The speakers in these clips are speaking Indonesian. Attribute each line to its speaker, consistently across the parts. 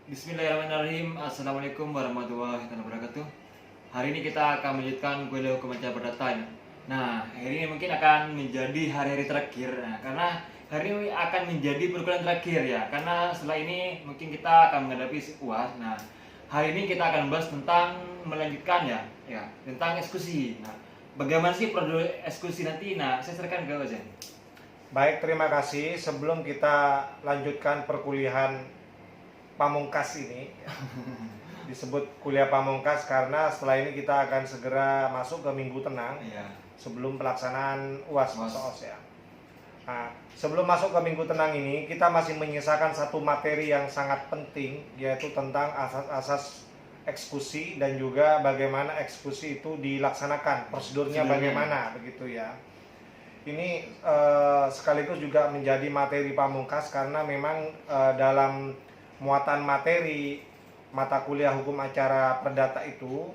Speaker 1: Bismillahirrahmanirrahim. Assalamualaikum warahmatullahi wabarakatuh. Hari ini kita akan melanjutkan kuliah hukum acara perdata. Nah, hari ini mungkin akan menjadi hari-hari terakhir. Nah, karena hari ini akan menjadi perkuliahan terakhir ya. Karena setelah ini mungkin kita akan menghadapi UAS. Nah, hari ini kita akan membahas tentang melanjutkan ya, tentang eksekusi. Nah, bagaimana sih prosedur eksekusi nanti? Nah, saya serahkan ke Ozen.
Speaker 2: Baik, terima kasih. Sebelum kita lanjutkan perkuliahan pamungkas ini, disebut kuliah pamungkas karena setelah ini kita akan segera masuk ke minggu tenang sebelum pelaksanaan UAS SOOS ya. Nah, sebelum masuk ke minggu tenang ini, kita masih menyisakan satu materi yang sangat penting, yaitu tentang asas-asas eksekusi dan juga bagaimana eksekusi itu dilaksanakan, prosedurnya bagaimana begitu ya. Ini sekaligus juga menjadi materi pamungkas karena memang dalam muatan materi mata kuliah hukum acara perdata itu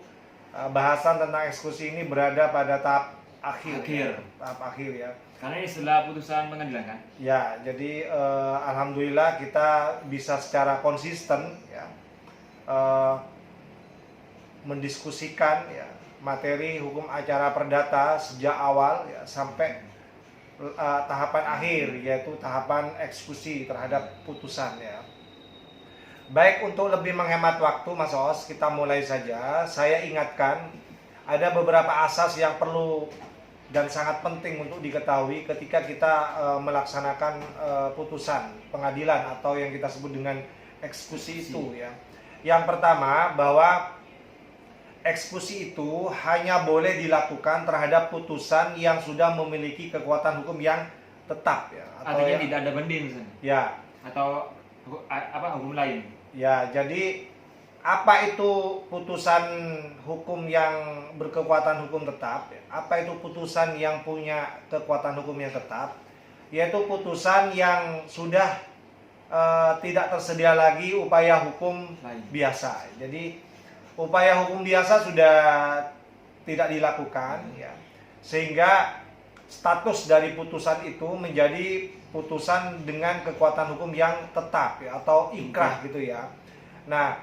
Speaker 2: bahasan tentang eksekusi ini berada pada tahap akhir. Tahap akhir ya.
Speaker 1: Karena ini setelah putusan pengadilan kan?
Speaker 2: Ya, jadi alhamdulillah kita bisa secara konsisten ya mendiskusikan ya materi hukum acara perdata sejak awal ya sampai tahapan akhir, yaitu tahapan eksekusi terhadap putusan ya. Baik, untuk lebih menghemat waktu Mas Os, kita mulai saja. Saya ingatkan ada beberapa asas yang perlu dan sangat penting untuk diketahui ketika kita melaksanakan putusan pengadilan atau yang kita sebut dengan eksekusi itu ya. Yang pertama, bahwa eksekusi itu hanya boleh dilakukan terhadap putusan yang sudah memiliki kekuatan hukum yang tetap ya, atau
Speaker 1: artinya
Speaker 2: yang
Speaker 1: tidak ada banding
Speaker 2: ya,
Speaker 1: atau hukum lain.
Speaker 2: Ya, jadi apa itu putusan hukum yang berkekuatan hukum tetap? Apa itu putusan yang punya kekuatan hukum yang tetap? Yaitu putusan yang sudah tidak tersedia lagi upaya hukum biasa. Jadi upaya hukum biasa sudah tidak dilakukan ya. Sehingga status dari putusan itu menjadi putusan dengan kekuatan hukum yang tetap ya, atau inkrah gitu ya. Nah,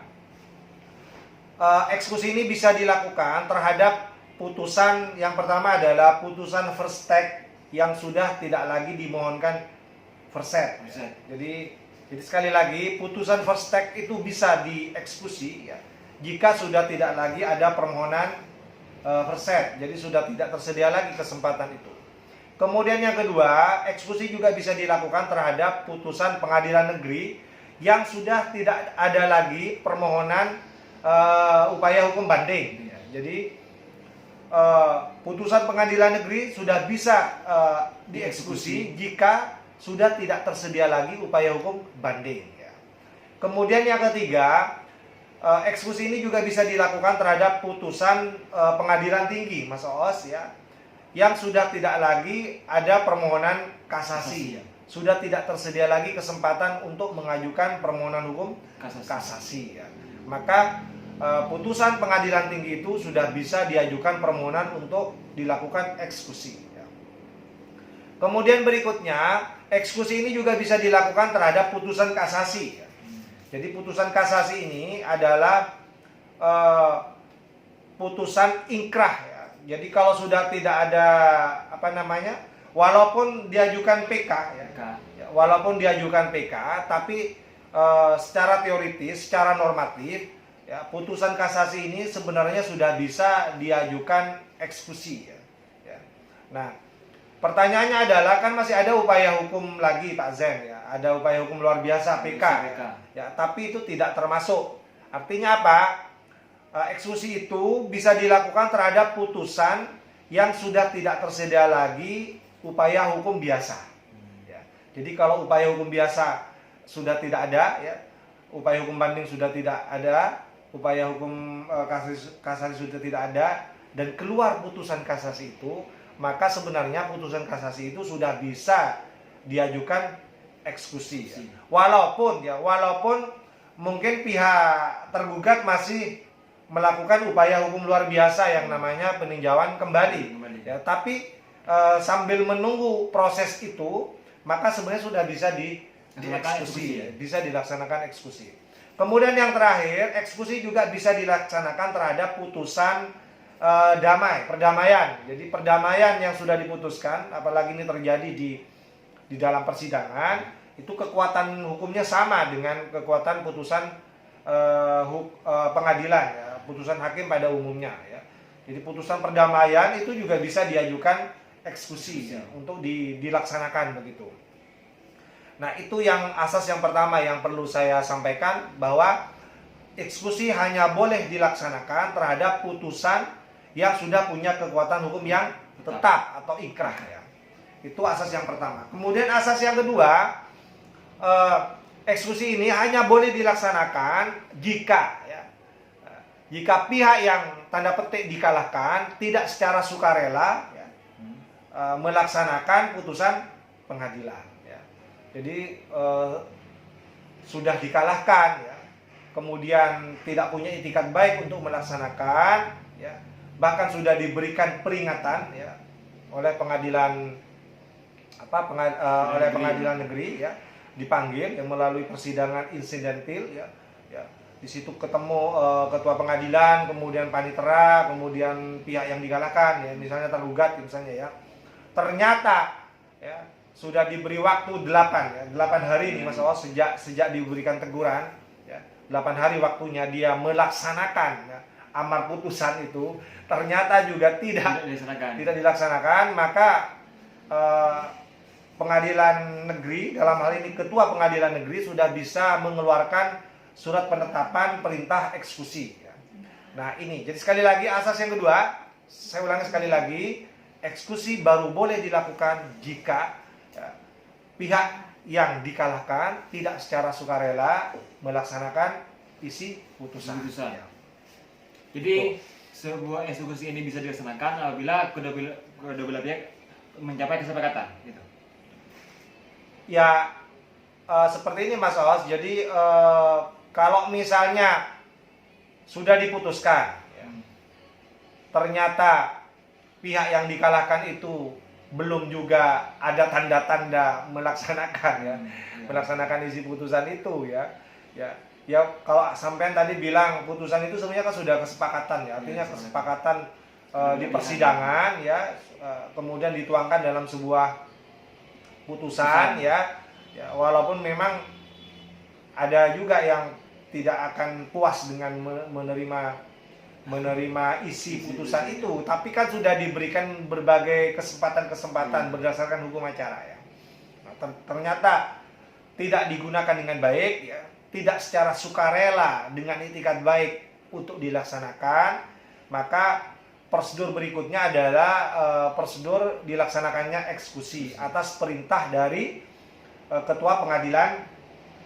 Speaker 2: eksekusi ini bisa dilakukan terhadap putusan yang pertama adalah putusan first take yang sudah tidak lagi dimohonkan verset. Ya. Jadi sekali lagi putusan first take itu bisa dieksekusi ya, jika sudah tidak lagi ada permohonan verset. Jadi sudah tidak tersedia lagi kesempatan itu. Kemudian yang kedua, eksekusi juga bisa dilakukan terhadap putusan pengadilan negeri yang sudah tidak ada lagi permohonan upaya hukum banding. Jadi putusan pengadilan negeri sudah bisa dieksekusi jika sudah tidak tersedia lagi upaya hukum banding. Kemudian yang ketiga, eksekusi ini juga bisa dilakukan terhadap putusan pengadilan tinggi, Mas Oos ya, yang sudah tidak lagi ada permohonan kasasi, sudah tidak tersedia lagi kesempatan untuk mengajukan permohonan hukum kasasi ya. Maka putusan pengadilan tinggi itu sudah bisa diajukan permohonan untuk dilakukan eksekusi ya. Kemudian berikutnya, eksekusi ini juga bisa dilakukan terhadap putusan kasasi ya. Jadi putusan kasasi ini adalah putusan inkrah ya. Jadi kalau sudah tidak ada walaupun diajukan PK ya, walaupun diajukan PK, tapi secara teoritis, secara normatif ya, putusan kasasi ini sebenarnya sudah bisa diajukan eksekusi ya. Nah, pertanyaannya adalah kan masih ada upaya hukum lagi Pak Zen ya, ada upaya hukum luar biasa PK. Ya, tapi itu tidak termasuk. Artinya apa? Eksekusi itu bisa dilakukan terhadap putusan yang sudah tidak tersedia lagi upaya hukum biasa. Ya. Jadi kalau upaya hukum biasa sudah tidak ada, ya, upaya hukum banding sudah tidak ada, upaya hukum kasasi sudah tidak ada, dan keluar putusan kasasi itu, maka sebenarnya putusan kasasi itu sudah bisa diajukan eksekusi. Ya. Walaupun mungkin pihak tergugat masih melakukan upaya hukum luar biasa yang namanya peninjauan kembali. Ya, tapi sambil menunggu proses itu, maka sebenarnya sudah bisa dieksekusi, ya, bisa dilaksanakan eksekusi. Kemudian yang terakhir, eksekusi juga bisa dilaksanakan terhadap putusan damai, perdamaian. Jadi perdamaian yang sudah diputuskan, apalagi ini terjadi di dalam persidangan, itu kekuatan hukumnya sama dengan kekuatan putusan pengadilan, ya, putusan hakim pada umumnya. Ya. Jadi putusan perdamaian itu juga bisa diajukan eksekusi ya, untuk dilaksanakan begitu. Nah, itu yang asas yang pertama yang perlu saya sampaikan, bahwa eksekusi hanya boleh dilaksanakan terhadap putusan yang sudah punya kekuatan hukum yang tetap atau ikrah ya. Itu asas yang pertama. Kemudian asas yang kedua, eksekusi ini hanya boleh dilaksanakan jika pihak yang tanda petik dikalahkan tidak secara sukarela ya, melaksanakan putusan pengadilan. Jadi sudah dikalahkan ya, kemudian tidak punya itikat baik untuk melaksanakan ya, bahkan sudah diberikan peringatan ya oleh pengadilan oleh pengadilan negeri ya, dipanggil yang melalui persidangan insidentil ya, ya. Di situ ketemu ketua pengadilan, kemudian panitera, kemudian pihak yang dikalahkan ya, misalnya tergugat misalnya ya, ternyata ya sudah diberi waktu 8 hari nih Mas Awas, sejak diberikan teguran ya, 8 hari waktunya dia melaksanakan ya, amar putusan itu, ternyata juga tidak dilaksanakan, maka pengadilan negeri, dalam hal ini ketua pengadilan negeri, sudah bisa mengeluarkan surat penetapan perintah eksekusi ya. Nah ini, jadi sekali lagi asas yang kedua, saya ulangi sekali lagi, eksekusi baru boleh dilakukan jika pihak yang dikalahkan tidak secara sukarela melaksanakan isi putusan. Ya.
Speaker 1: Jadi sebuah eksekusi ini bisa dilaksanakan apabila kedua belah pihak mencapai kesepakatan. Gitu.
Speaker 2: Ya seperti ini Mas Awas. Jadi kalau misalnya sudah diputuskan, ya, ternyata pihak yang dikalahkan itu belum juga ada tanda-tanda melaksanakan melaksanakan isi putusan itu ya kalau sampean tadi bilang putusan itu sebenarnya kan sudah kesepakatan ya, artinya kesepakatan di persidangan ya, kemudian dituangkan dalam sebuah putusan ya, walaupun memang ada juga yang tidak akan puas dengan menerima isi putusan itu, tapi kan sudah diberikan berbagai kesempatan berdasarkan hukum acara ya. Nah, ternyata tidak digunakan dengan baik ya, tidak secara sukarela dengan itikat baik untuk dilaksanakan, maka prosedur berikutnya adalah prosedur dilaksanakannya eksekusi atas perintah dari ketua pengadilan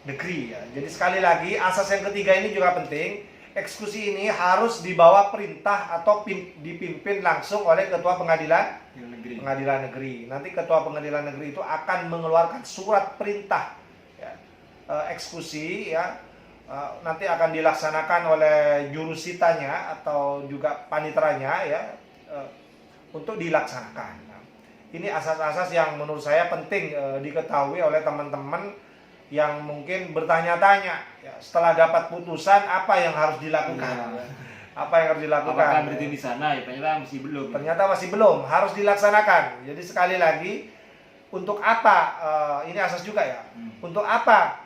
Speaker 2: negeri ya. Jadi sekali lagi asas yang ketiga ini juga penting. Eksekusi ini harus dibawa perintah atau dipimpin langsung oleh ketua pengadilan negeri. Nanti ketua pengadilan negeri itu akan mengeluarkan surat perintah ya, eksekusi ya, nanti akan dilaksanakan oleh jurusitanya atau juga paniteranya ya, untuk dilaksanakan. Nah, ini asas-asas yang menurut saya penting diketahui oleh teman-teman yang mungkin bertanya-tanya ya, setelah dapat putusan apa yang harus dilakukan, apa yang harus dilakukan?
Speaker 1: Apakah berhenti di sana? Ya, ternyata masih belum.
Speaker 2: Ternyata masih belum, harus dilaksanakan. Jadi sekali lagi, untuk apa? Ini asas juga ya. Untuk apa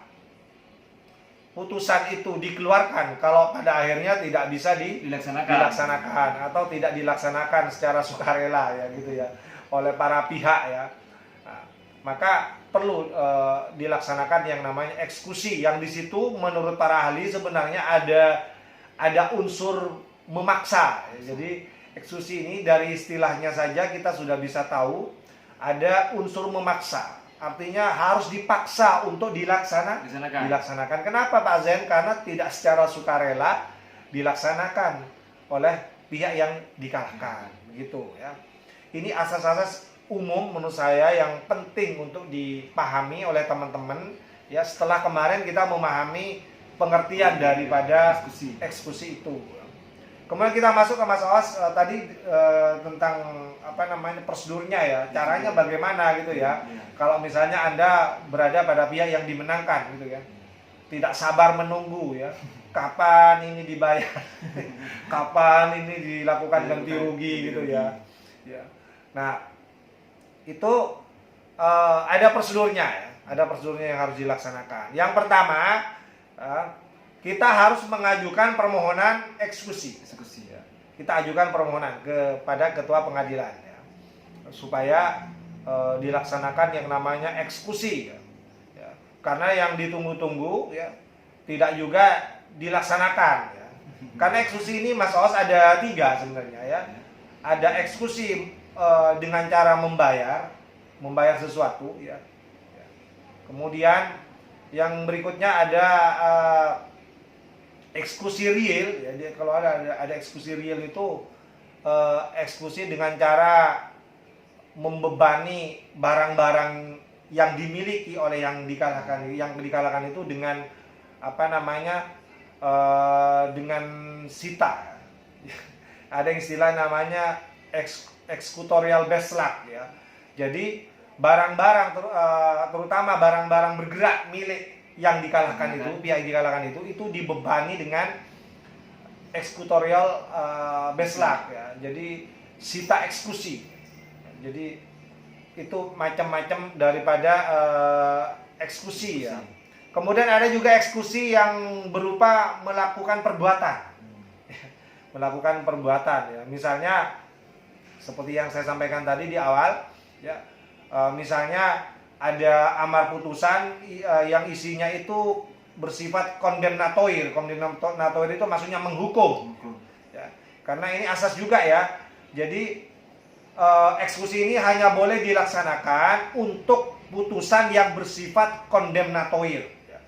Speaker 2: putusan itu dikeluarkan kalau pada akhirnya tidak bisa dilaksanakan atau tidak dilaksanakan secara sukarela ya gitu ya oleh para pihak ya. Nah, maka perlu dilaksanakan yang namanya eksekusi, yang di situ menurut para ahli sebenarnya ada unsur memaksa. Jadi eksekusi ini dari istilahnya saja kita sudah bisa tahu ada unsur memaksa. Artinya harus dipaksa untuk dilaksanakan. Kenapa Pak Zen? Karena tidak secara sukarela dilaksanakan oleh pihak yang dikalahkan, begitu ya. Ini asas-asas umum menurut saya yang penting untuk dipahami oleh teman-teman ya, setelah kemarin kita memahami pengertian daripada eksekusi itu. Kemudian kita masuk ke Mas Awas tadi tentang apa namanya prosedurnya ya, caranya bagaimana gitu ya. Kalau misalnya Anda berada pada pihak yang dimenangkan gitu ya. tidak sabar menunggu ya. Kapan ini dibayar? Kapan ini dilakukan ganti rugi gitu ya. Ya. Nah, itu ada prosedurnya ya. Ada prosedurnya yang harus dilaksanakan. Yang pertama, kita harus mengajukan permohonan eksekusi. Ya. Kita ajukan permohonan kepada ketua pengadilan ya. Supaya dilaksanakan yang namanya eksekusi ya. Ya. Karena yang ditunggu-tunggu ya tidak juga dilaksanakan ya. Karena eksekusi ini Mas Os ada 3 sebenarnya ya. Ada eksekusi dengan cara membayar sesuatu ya. Kemudian yang berikutnya ada eksekusi real ya. Jadi kalau ada eksekusi real itu eksekusi dengan cara membebani barang-barang yang dimiliki oleh yang dikalahkan itu dengan dengan sita. Ada istilah namanya eksekutorial beslak ya. Jadi barang-barang terutama barang-barang bergerak milik yang dikalahkan itu, pihak yang dikalahkan itu dibebani dengan eksekutorial beslak ya. Jadi sita eksekusi. Jadi itu macam-macam daripada eksekusi ya. Kemudian ada juga eksekusi yang berupa melakukan perbuatan. Melakukan perbuatan ya. Misalnya seperti yang saya sampaikan tadi di awal ya. Misalnya ada amar putusan yang isinya itu bersifat kondemnatoir. Kondemnatoir itu maksudnya menghukum. Ya. Karena ini asas juga ya. Jadi eksekusi ini hanya boleh dilaksanakan untuk putusan yang bersifat kondemnatoir. Ya.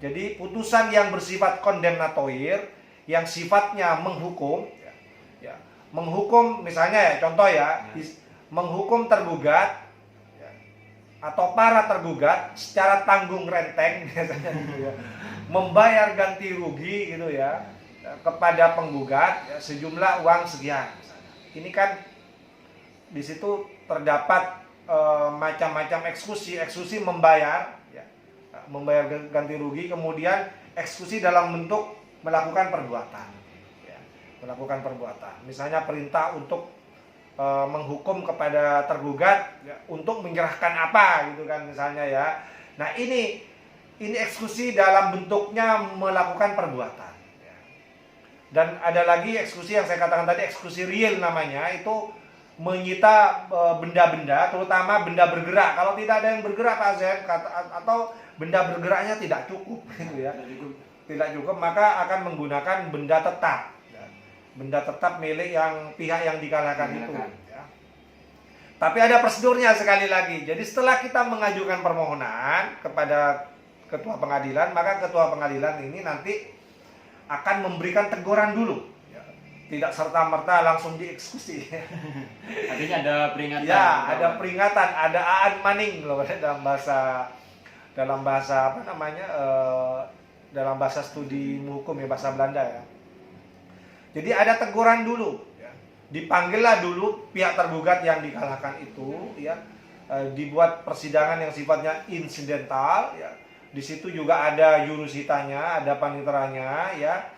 Speaker 2: Jadi putusan yang bersifat kondemnatoir yang sifatnya menghukum, ya. Menghukum misalnya ya contoh ya, menghukum tergugat ya, atau para tergugat secara tanggung renteng, misalnya gitu ya, membayar ganti rugi gitu ya kepada penggugat ya, sejumlah uang sekian. Ini kan di situ terdapat macam-macam eksekusi membayar ya, membayar ganti rugi, kemudian eksekusi dalam bentuk melakukan perbuatan ya, melakukan perbuatan. Misalnya perintah untuk menghukum kepada tergugat ya, untuk menyerahkan apa gitu kan misalnya ya. Nah, ini eksekusi dalam bentuknya melakukan perbuatan ya. Dan ada lagi eksekusi yang saya katakan tadi, eksekusi real namanya, itu menyita benda-benda, terutama benda bergerak. Kalau tidak ada yang bergerak Pak Zen, atau benda bergeraknya tidak cukup gitu ya. Tidak cukup, maka akan menggunakan benda tetap. Benda tetap milik yang pihak yang dikalahkan itu ya. Tapi ada prosedurnya sekali lagi. Jadi setelah kita mengajukan permohonan kepada ketua pengadilan, maka ketua pengadilan ini nanti akan memberikan teguran dulu. Tidak serta-merta langsung dieksekusi.
Speaker 1: Artinya ada peringatan.
Speaker 2: Ya, ada peringatan, ada aan maning loh dalam bahasa apa namanya? Dalam bahasa studi hukum ya, bahasa Belanda ya. Jadi ada teguran dulu ya. Dipanggillah dulu pihak tergugat yang dikalahkan itu ya. Dibuat persidangan yang sifatnya insidental ya. Di situ juga ada jurusitanya, ada paniteranya ya.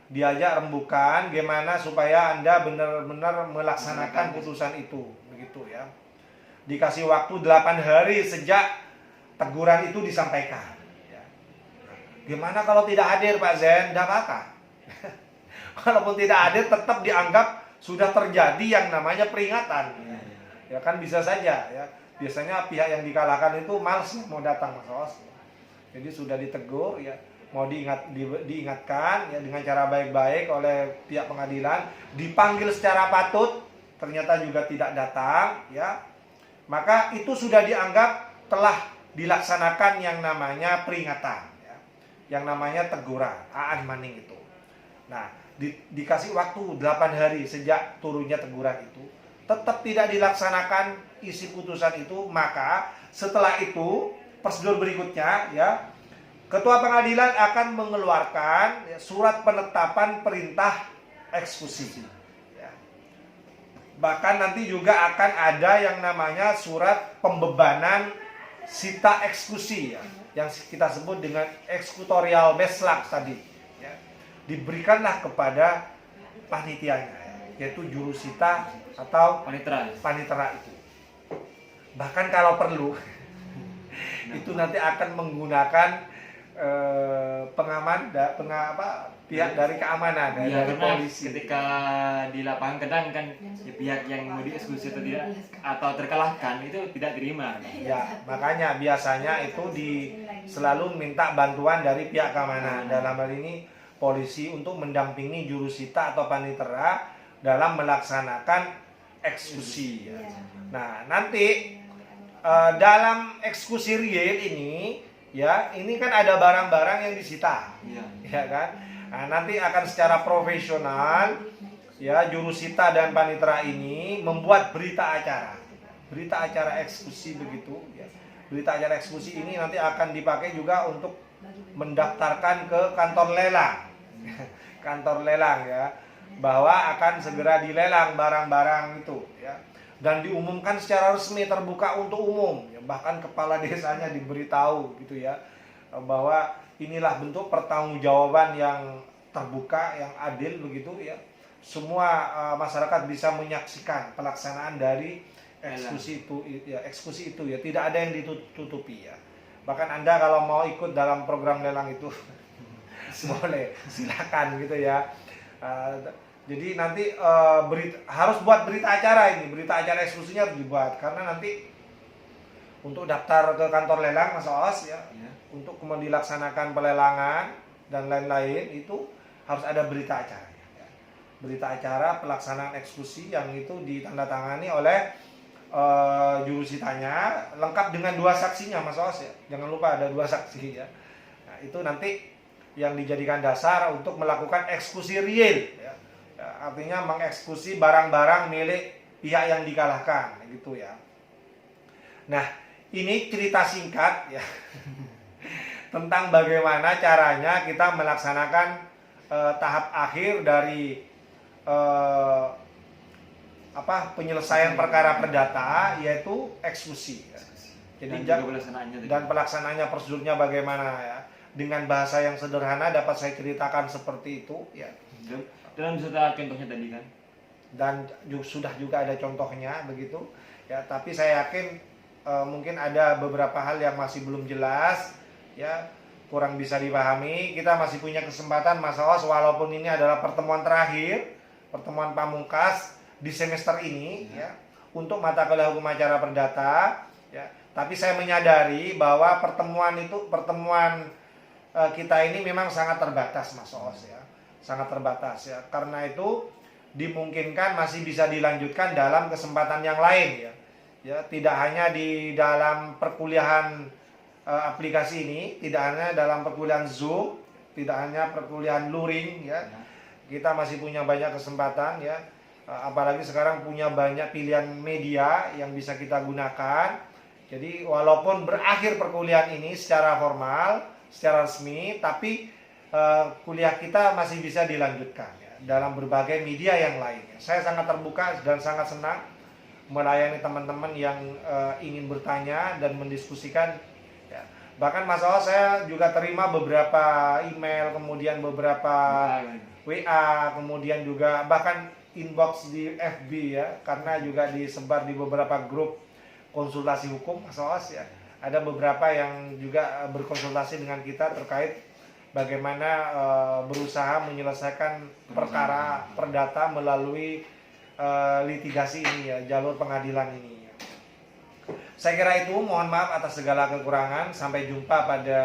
Speaker 2: Diajak rembukan gimana supaya Anda benar-benar melaksanakan putusan itu, begitu ya. Dikasih waktu 8 hari sejak teguran itu disampaikan ya. Gimana kalau tidak hadir Pak Zen? Tidak apa-apa. Walaupun tidak hadir tetap dianggap sudah terjadi yang namanya peringatan ya kan, bisa saja ya. Biasanya pihak yang dikalahkan itu malas mau datang Mas Os. Jadi sudah ditegur ya, mau diingatkan ya dengan cara baik-baik oleh pihak pengadilan, dipanggil secara patut, ternyata juga tidak datang ya, maka itu sudah dianggap telah dilaksanakan yang namanya peringatan ya, yang namanya teguran, aan maning itu. Nah, dikasih waktu 8 hari sejak turunnya teguran itu, tetap tidak dilaksanakan isi putusan itu, maka setelah itu prosedur berikutnya ya, ketua pengadilan akan mengeluarkan ya, surat penetapan perintah eksekusi. Ya. Bahkan nanti juga akan ada yang namanya surat pembebanan sita eksekusi ya, yang kita sebut dengan eksekutorial beslak tadi ya, diberikanlah kepada panitianya ya, yaitu juru sita atau panitera itu. Bahkan kalau perlu itu nanti akan menggunakan pengaman pihak dari keamanan
Speaker 1: ya,
Speaker 2: dari polisi.
Speaker 1: Ketika di lapangan kadang kan ya, pihak yang mau dieksekusi atau tidak atau terkalahkan itu tidak terima.
Speaker 2: Ya, makanya biasanya itu selalu minta bantuan dari pihak keamanan. Dalam hal ini polisi untuk mendampingi juru sita atau panitera dalam melaksanakan eksekusi. Ya. Nah, nanti dalam eksekusi real ini ya, ini kan ada barang-barang yang disita, ya kan? Nah, nanti akan secara profesional ya juru sita dan panitera ini membuat berita acara eksekusi begitu. Ya. Berita acara eksekusi ini nanti akan dipakai juga untuk mendaftarkan ke kantor lelang, kantor lelang ya, bahwa akan segera dilelang barang-barang itu. Ya. Dan diumumkan secara resmi terbuka untuk umum ya, bahkan kepala desanya diberitahu gitu ya, bahwa inilah bentuk pertanggungjawaban yang terbuka, yang adil begitu ya, semua masyarakat bisa menyaksikan pelaksanaan dari eksekusi itu ya, tidak ada yang ditutupi ya. Bahkan Anda kalau mau ikut dalam program lelang itu boleh, silakan gitu ya. Jadi nanti harus buat berita acara ini, berita acara eksekusinya harus dibuat karena nanti untuk daftar ke kantor lelang Mas Oos ya, untuk kemudian dilaksanakan pelelangan dan lain-lain itu harus ada berita acara. Ya. Berita acara pelaksanaan eksekusi yang itu ditandatangani oleh juru sitanya lengkap dengan 2 saksinya Mas Oos ya. Jangan lupa ada 2 saksi ya. Nah, itu nanti yang dijadikan dasar untuk melakukan eksekusi real ya. Artinya mengeksekusi barang-barang milik pihak yang dikalahkan gitu ya. Nah, ini cerita singkat ya tentang bagaimana caranya kita melaksanakan tahap akhir dari penyelesaian perkara perdata, yaitu eksekusi ya. Jadi dan pelaksanaannya, prosedurnya bagaimana ya. Dengan bahasa yang sederhana dapat saya ceritakan seperti itu ya.
Speaker 1: Dan sudah contohnya tadi kan?
Speaker 2: Dan sudah juga ada contohnya begitu ya, tapi saya yakin mungkin ada beberapa hal yang masih belum jelas ya, kurang bisa dipahami. Kita masih punya kesempatan Mas Oos, walaupun ini adalah pertemuan terakhir, pertemuan pamungkas di semester ini ya, untuk mata kuliah hukum acara perdata ya. Tapi saya menyadari bahwa pertemuan kita ini memang sangat terbatas Mas Oos ya. Sangat terbatas ya. Karena itu dimungkinkan masih bisa dilanjutkan dalam kesempatan yang lain ya. Ya, tidak hanya di dalam perkuliahan aplikasi ini, tidak hanya dalam perkuliahan Zoom, tidak hanya perkuliahan luring ya. Kita masih punya banyak kesempatan ya. Apalagi sekarang punya banyak pilihan media yang bisa kita gunakan. Jadi walaupun berakhir perkuliahan ini secara formal, secara resmi, tapi kuliah kita masih bisa dilanjutkan ya, dalam berbagai media yang lain. Saya sangat terbuka dan sangat senang melayani teman-teman yang ingin bertanya dan mendiskusikan ya. Bahkan Mas Oos, saya juga terima beberapa email, kemudian beberapa WA, kemudian juga bahkan inbox di FB ya, karena juga disebar di beberapa grup konsultasi hukum Mas Oos ya. Ada beberapa yang juga berkonsultasi dengan kita terkait bagaimana berusaha menyelesaikan perkara perdata melalui litigasi ini ya, jalur pengadilan ini ya. Saya kira itu, mohon maaf atas segala kekurangan. Sampai jumpa pada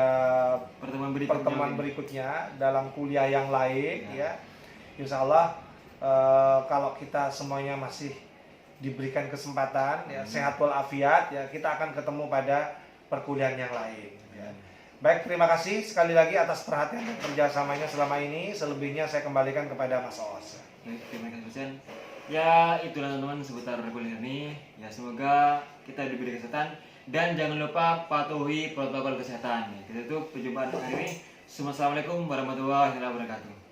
Speaker 2: pertemuan berikutnya dalam kuliah yang lain ya. Insya Allah kalau kita semuanya masih diberikan kesempatan ya, sehat walafiat ya, kita akan ketemu pada perkuliahan yang lain ya. Baik, terima kasih sekali lagi atas perhatian dan kerjasamanya selama ini. Selebihnya saya kembalikan kepada Mas Oos.
Speaker 1: Terima kasih Mas. Ya, itulah teman-teman seputar kuliah ini. Ya, semoga kita diberi kesehatan dan jangan lupa patuhi protokol kesehatan. Kita tutup perjumpaan hari ini. Assalamualaikum warahmatullahi wabarakatuh.